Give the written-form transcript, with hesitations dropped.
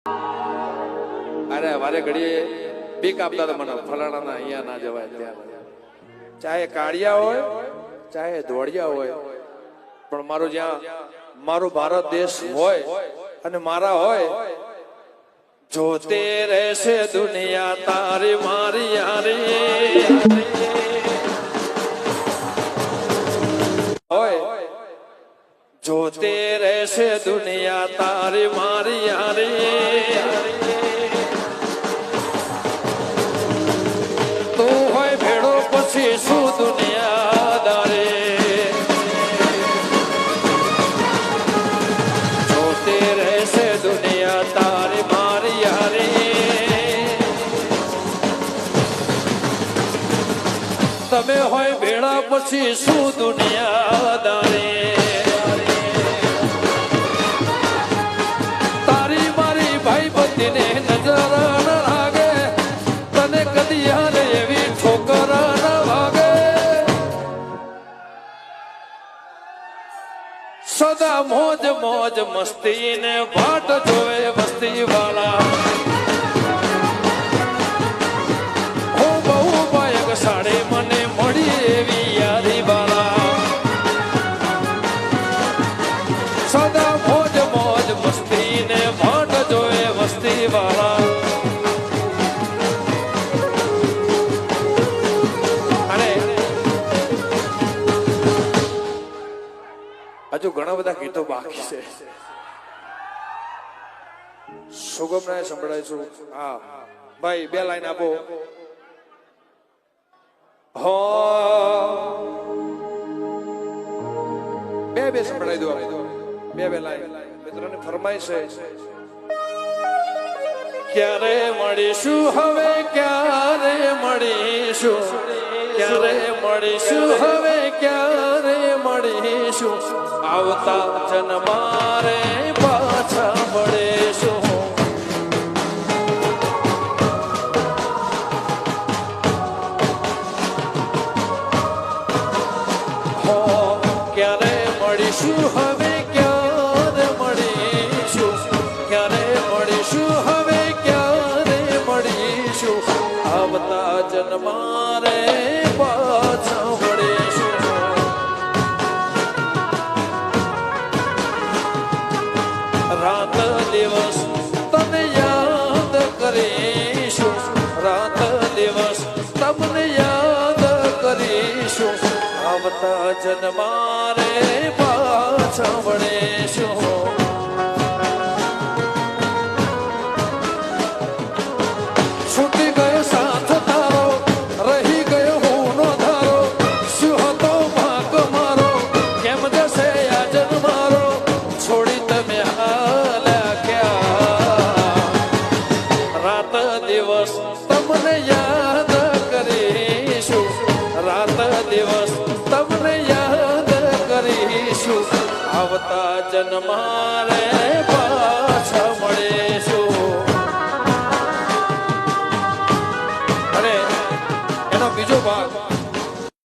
અરે વારે ઘડીએ બીક આપતા હતા મને, ફલાણા ના અહીંયા ના જવાય ત્યાં, ચાહે કાળિયા હોય ચાહે ધોળિયા હોય, પણ મારું જ્યાં મારો ભારત દેશ હોય અને મારા હોય, જોતે રહેશે દુનિયા તારી મારી યારી હોય, જોતે રહેશે દુનિયા તારી મારી યારી, તું હોય ભેડો પછી શું દુનિયાદારે, જોતે રહેશે દુનિયા તારી મારી યારી, તમે હોય ભેડા પછી શું દુનિયાદારે, તારી મારી ભાઈ બંધીને નજર ન લાગે, તને કદી હારે એવી ઠોકર ન વાગે, સદા મોજ મોજ મસ્તી ને વાટ જોવે વસ્તી વાળા, હું બહુ બાયક સાડી મને મળી એવી યારી વાળા, સદા મોજ મોજ મસ્તી ને વાટ જોવે વસ્તી વાળા, હજુ ઘણા બધા ગીતો બાકી છે, સુગમનાએ સંભળાઈશું. હા ભાઈ, બે લાઈન આપો. હો બે બે સંભળાઈ દો, બે બે લાઈન. મિત્રોને ફરમાઈશ છે, ક્યારે મળીશું હવે, ક્યારે મળીશું, ક્યારે મળીશું હવે, ક્યારે મળીશું, આવતા જન્મારે પાછા મળીશું, હો ક્યારે મળીશું હવે, ક્યારે મળીશું, ક્યારે મળીશું હવે, ક્યારે મળીશું, આવતા જન્મારે પાછા મળીશું, રાત દિવસ તને યાદ કરીશું, રાત દિવસ તમને યાદ કરીશું, આવતા જન્મારે પાછા વળીશું, છૂટી ગયો સાથ તારો, રહી ગયો હું નો ધારો, શું હતો ભાગ મારો, કેમ જશે આ જન્મારો, છોડી તમે હાલ્યા ક્યાં, રાત દિવસ તમને યાદ કરીશું, રાત દિવસ તમને યાદ કરીશું, આવતા જન્મારે પાછા મળીશું. અને એનો બીજો ભાગ